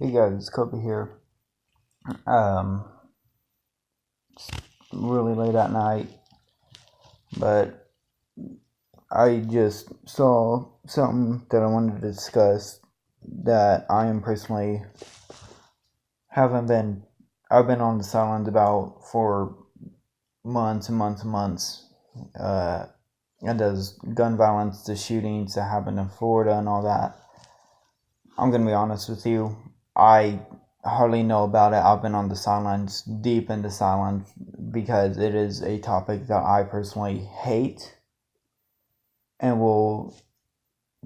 Hey guys, it's Kobe here. Um, it's really late at night, but I just saw something that I wanted to discuss that I am personally haven't been. I've been on the sidelines about for months and months and months. Uh, and those gun violence, the shootings that happened in Florida and all that. I'm gonna be honest with you. I hardly know about it. I've been on the sidelines, deep in the silence, because it is a topic that I personally hate and will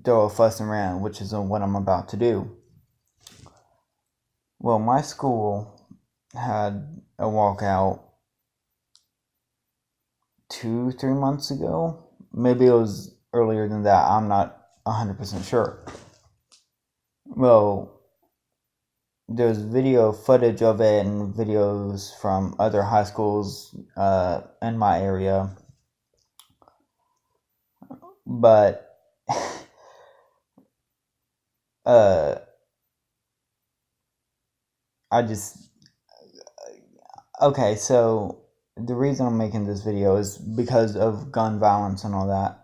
throw a fuss and rant, which is what I'm about to do. Well, my school had a walkout 2-3 months ago. Maybe it was earlier than that. I'm not 100% sure. Well, there's video footage of it and videos from other high schools in my area, but I just okay. So the reason I'm making this video is because of gun violence and all that.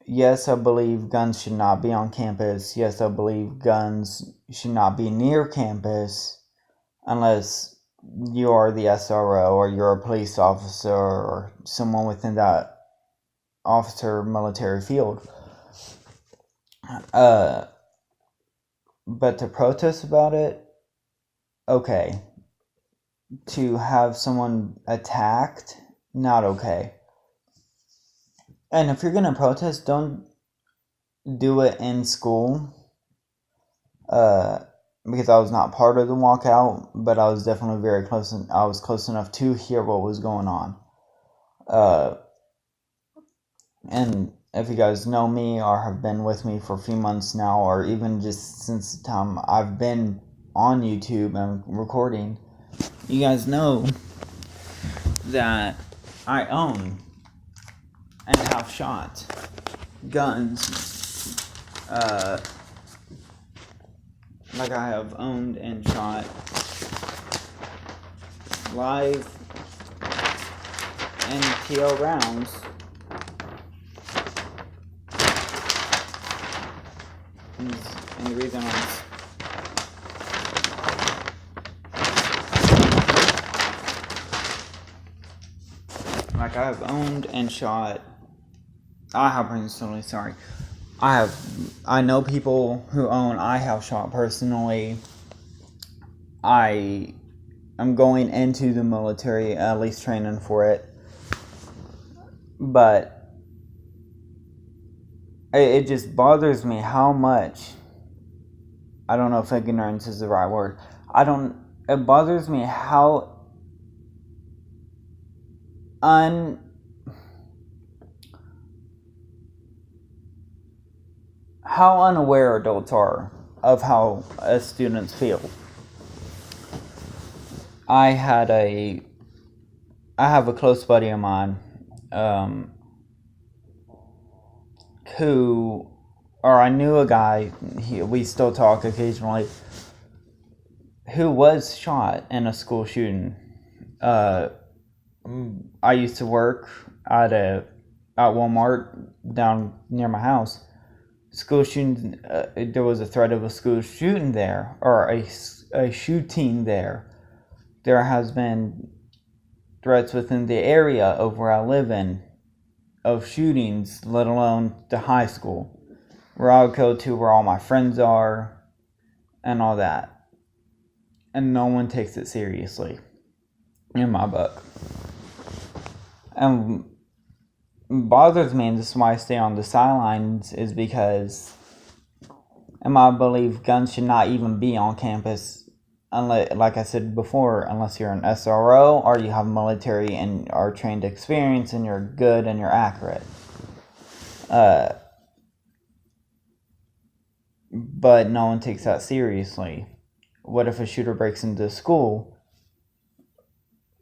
Yes, I believe guns should not be on campus. Yes, I believe guns should not be near campus unless you are the SRO or you're a police officer or someone within that officer military field. But to protest about it, okay. To have someone attacked, not okay. And if you're gonna protest, don't do it in school. Because I was not part of the walkout, but I was definitely very close. I was close enough to hear what was going on. And if you guys know me or have been with me for a few months now, or even just since the time I've been on YouTube and recording, you guys know that I own and have shot guns. Like I have owned and shot live and TL rounds. And the reason like I have owned and shot. I know people who own. I have shot personally. I am going into the military, at least training for it. But it just bothers me how much. I don't know if ignorance is the right word. It bothers me how unaware adults are of how students feel. I have a close buddy of mine, I knew a guy, we still talk occasionally, who was shot in a school shooting. I used to work at Walmart down near my house. School shooting. There was a threat of a school shooting there, or a shooting there. There has been threats within the area of where I live in of shootings, let alone the high school, where I would go to, where all my friends are, and all that. And no one takes it seriously, in my book. And bothers me, and this is why I stay on the sidelines, is because, in my belief, guns should not even be on campus, unless, like I said before, unless you're an SRO or you have military and are trained experience and you're good and you're accurate. But no one takes that seriously. What if a shooter breaks into school?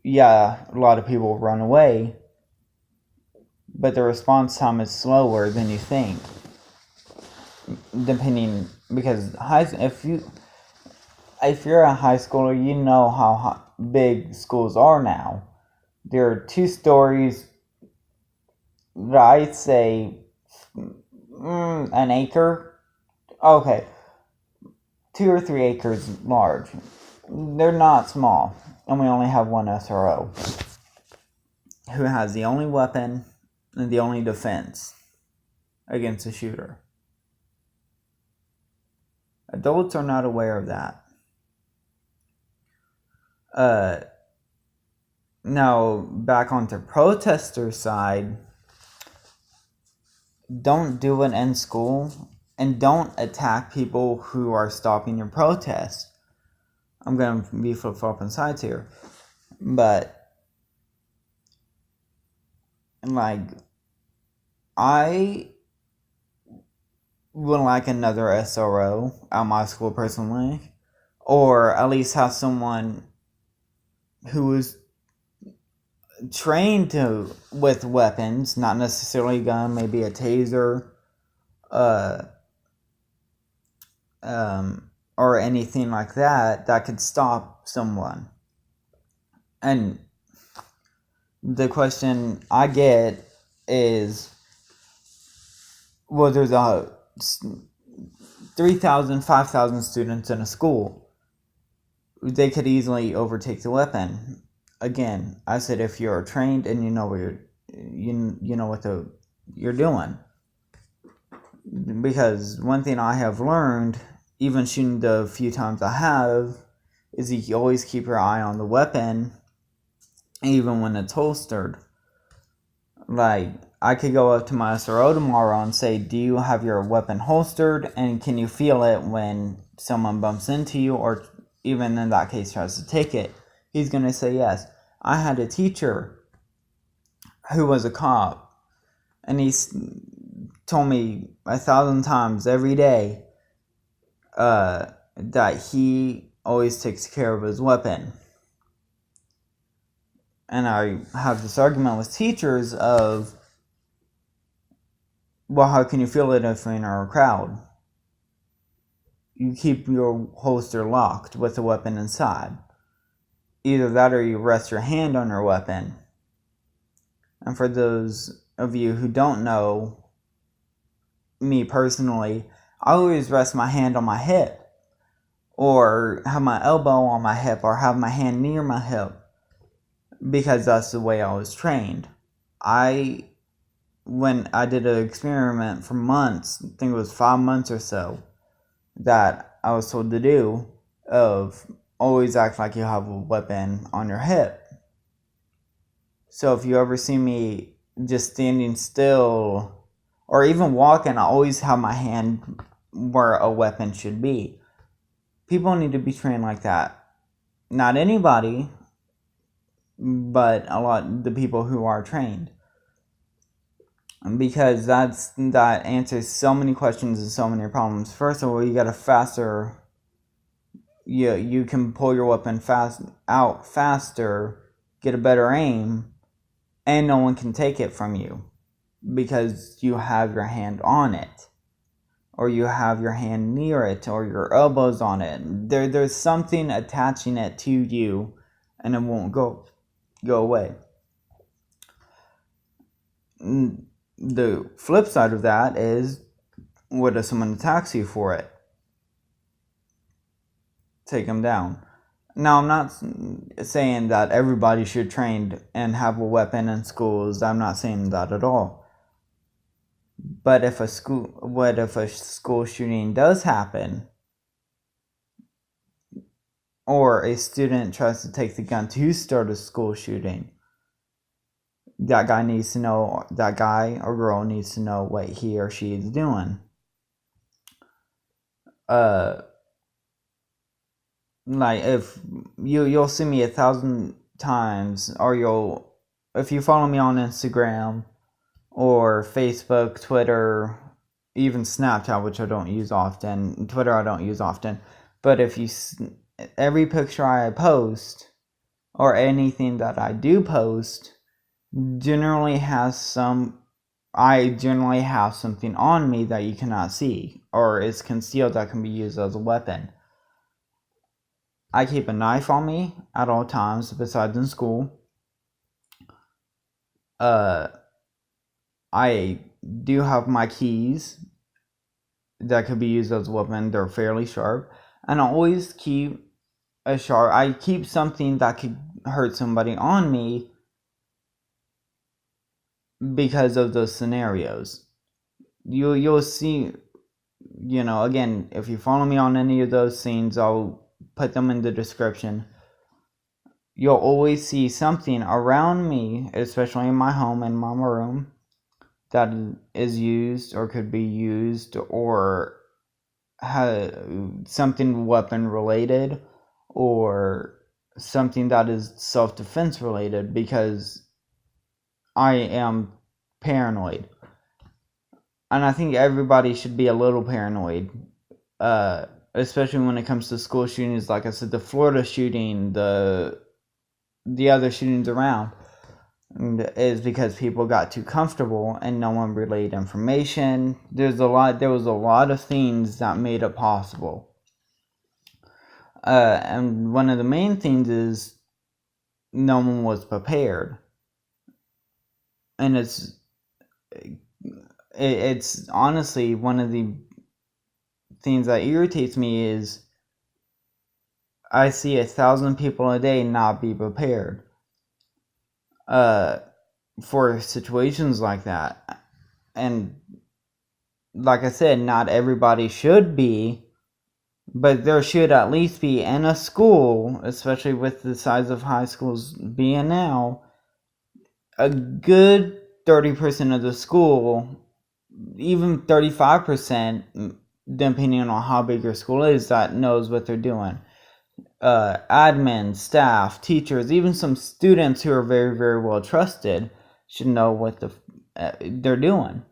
Yeah, a lot of people run away, but the response time is slower than you think. Depending, because if you're a high schooler, you know how big schools are now. There are 2 stories that I'd say an acre. Okay, 2 or 3 acres large. They're not small, and we only have one SRO who has the only weapon and the only defense against a shooter. Adults are not aware of that. Now, back onto protester side, don't do it in school, and don't attack people who are stopping your protest. I'm going to be flip-flopping sides here. But, like, I would like another SRO at my school personally, or at least have someone who is trained with weapons, not necessarily a gun, maybe a taser, or anything like that could stop someone. And the question I get is, well, there's 3,000, 5,000 students in a school. They could easily overtake the weapon. Again, I said if you're trained and you know what you're doing. Because one thing I have learned, even shooting the few times I have, is you always keep your eye on the weapon, even when it's holstered. Like, I could go up to my SRO tomorrow and say, do you have your weapon holstered, and can you feel it when someone bumps into you, or even in that case tries to take it? He's going to say yes. I had a teacher who was a cop, and he told me 1,000 times every day that he always takes care of his weapon. And I have this argument with teachers of, well, how can you feel it if you're in a crowd? You keep your holster locked with the weapon inside. Either that or you rest your hand on your weapon. And for those of you who don't know me personally, I always rest my hand on my hip, or have my elbow on my hip, or have my hand near my hip, because that's the way I was trained. When I did an experiment for months, I think it was 5 months or so, that I was told to do, of always act like you have a weapon on your hip. So if you ever see me just standing still, or even walking, I always have my hand where a weapon should be. People need to be trained like that. Not anybody, but the people who are trained. Because that answers so many questions and so many problems. First of all, you got a faster... You can pull your weapon out faster, get a better aim, and no one can take it from you because you have your hand on it, or you have your hand near it, or your elbows on it. There's something attaching it to you, and it won't go away. The flip side of that is, what if someone attacks you for it? Take them down. Now, I'm not saying that everybody should train and have a weapon in schools. I'm not saying that at all. But what if a school shooting does happen, or a student tries to take the gun to start a school shooting? That guy or girl needs to know what he or she is doing. Like, if you'll see me 1,000 times, or if you follow me on Instagram or Facebook, Twitter, even Snapchat, which I don't use often. Twitter I don't use often. But every picture I post, or anything that I do post, generally has something on me that you cannot see, or is concealed that can be used as a weapon. I keep a knife on me at all times besides in school. I do have my keys that could be used as a weapon. They're fairly sharp. And I always keep I keep something that could hurt somebody on me because of those scenarios. You'll see, again, if you follow me on any of those scenes, I'll put them in the description. You'll always see something around me, especially in my home, in my room, that is used or could be used, or something weapon related, or something that is self-defense related, because I am paranoid. And I think everybody should be a little paranoid, especially when it comes to school shootings. Like I said, the Florida shooting, the other shootings around, is because people got too comfortable and no one relayed information. There was a lot of things that made it possible. And one of the main things is no one was prepared. And it's honestly one of the things that irritates me is I see 1,000 people a day not be prepared for situations like that. And like I said, not everybody should be, but there should at least be in a school, especially with the size of high schools being now, a good 30% of the school, even 35%, depending on how big your school is, that knows what they're doing. Admin, staff, teachers, even some students who are very, very well trusted should know what they're doing.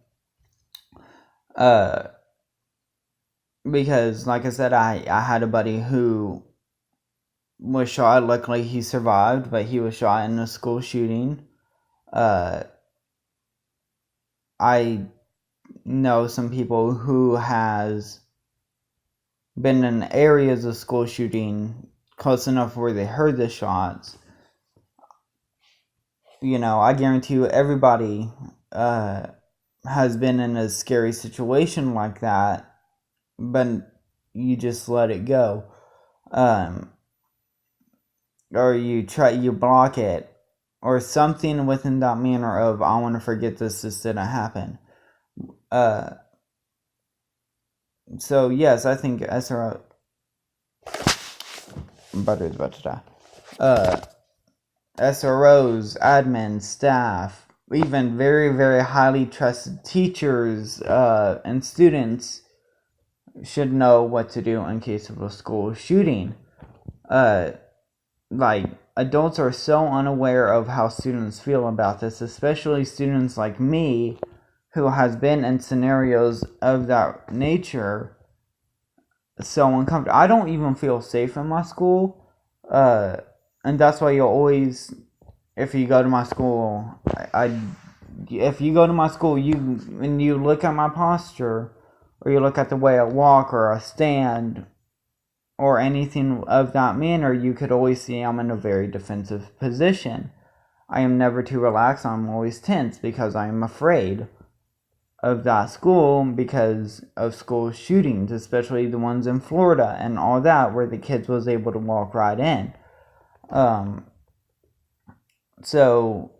Because, like I said, I had a buddy who was shot. Luckily, he survived, but he was shot in a school shooting. I know some people who has been in areas of school shooting close enough where they heard the shots. I guarantee you everybody has been in a scary situation like that, but you just let it go. Or you block it, or something within that manner of, I want to forget this didn't happen. So yes, I think SRO Butter's about to die. SROs, admin, staff, even very, very highly trusted teachers and students should know what to do in case of a school shooting. Like, adults are so unaware of how students feel about this, especially students like me, who has been in scenarios of that nature, so uncomfortable. I don't even feel safe in my school, and that's why you'll always, if you go to my school, if you go to my school, when you look at my posture, or you look at the way I walk, or I stand, or anything of that manner, you could always see I'm in a very defensive position. I am never too relaxed. I'm always tense because I am afraid of that school because of school shootings, especially the ones in Florida and all that, where the kids was able to walk right in. So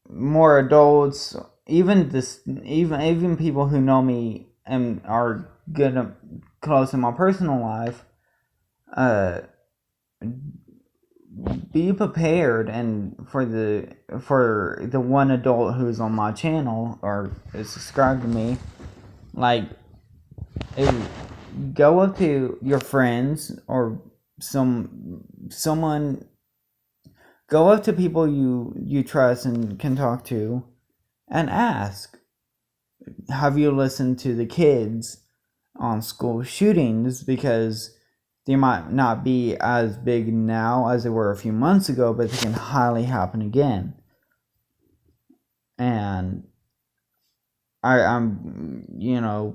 more adults, even people who know me and are good, close in my personal life, be prepared. And for the one adult who's on my channel or is subscribed to me, like, go up to your friends or someone, go up to people you trust and can talk to, and ask, have you listened to the kids on school shootings? Because they might not be as big now as they were a few months ago, but they can highly happen again. And I'm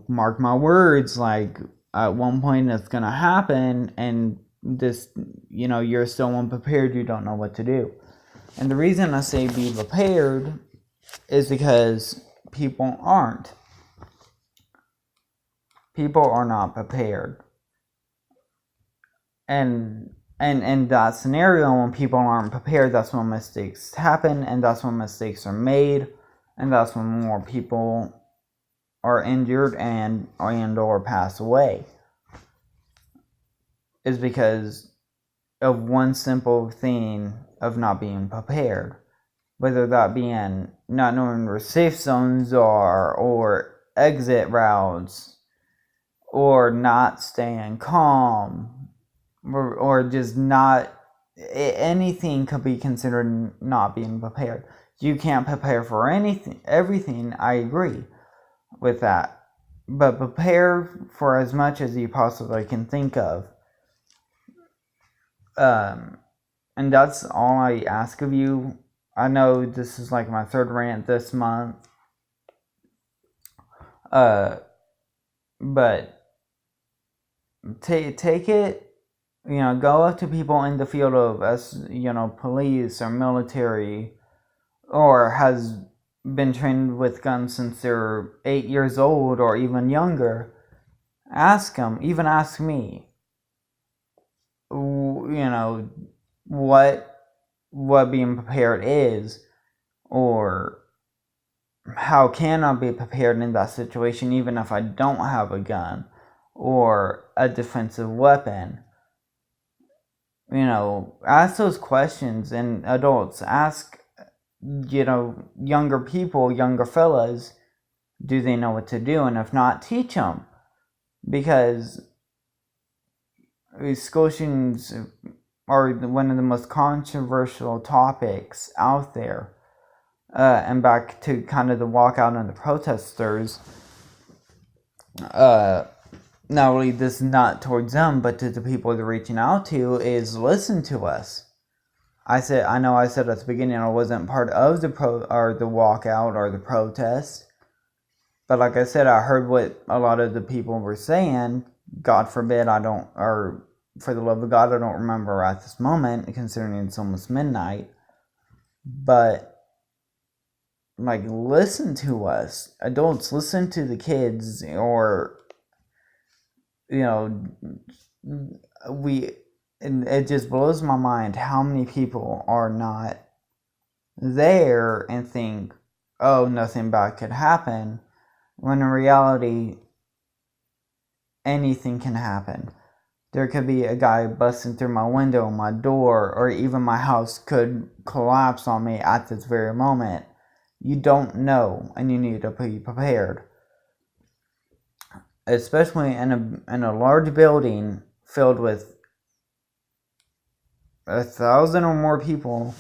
mark my words, like, at one point it's gonna happen, and this, you're so unprepared, you don't know what to do. And the reason I say be prepared is because people aren't. People are not prepared. And in that scenario, when people aren't prepared, that's when mistakes happen, and that's when mistakes are made, and that's when more people are injured and or pass away. Is because of one simple thing of not being prepared. Whether that being not knowing where safe zones are, or exit routes, or not staying calm, or just not, anything could be considered not being prepared. You can't prepare for everything, I agree with that. But prepare for as much as you possibly can think of. And that's all I ask of you. I know this is like my third rant this month. But take it, go up to people in the field of, police or military, or has been trained with guns since they're 8 years old or even younger. Ask them, even ask me, what being prepared is, or how can I be prepared in that situation even if I don't have a gun or a defensive weapon. Ask those questions. And adults, ask, younger people, younger fellas, do they know what to do? And if not, teach them. Because school shootings are one of the most controversial topics out there. And back to kind of the walkout and the protesters, not only this is not towards them, but to the people they're reaching out to, is listen to us. I know I said at the beginning I wasn't part of the walkout or the protest, but like I said, I heard what a lot of the people were saying. God forbid or for the love of God, I don't remember at this moment, considering it's almost midnight. But listen to us, adults. Listen to the kids, or it just blows my mind how many people are not there and think, oh, nothing bad could happen, when in reality, anything can happen. There could be a guy busting through my window, my door, or even my house could collapse on me at this very moment. You don't know, and you need to be prepared. Especially in a large building filled with 1,000 or more people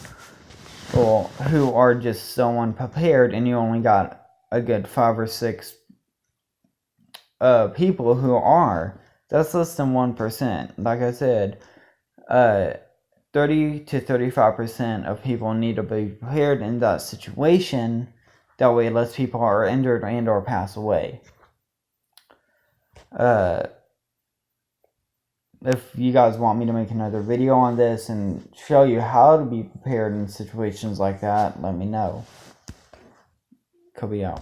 who are just so unprepared, and you only got a good 5 or 6 people who are. That's less than 1%. Like I said, 30 to 35% of people need to be prepared in that situation. That way, less people are injured and or pass away. If you guys want me to make another video on this and show you how to be prepared in situations like that, let me know. Kobe out.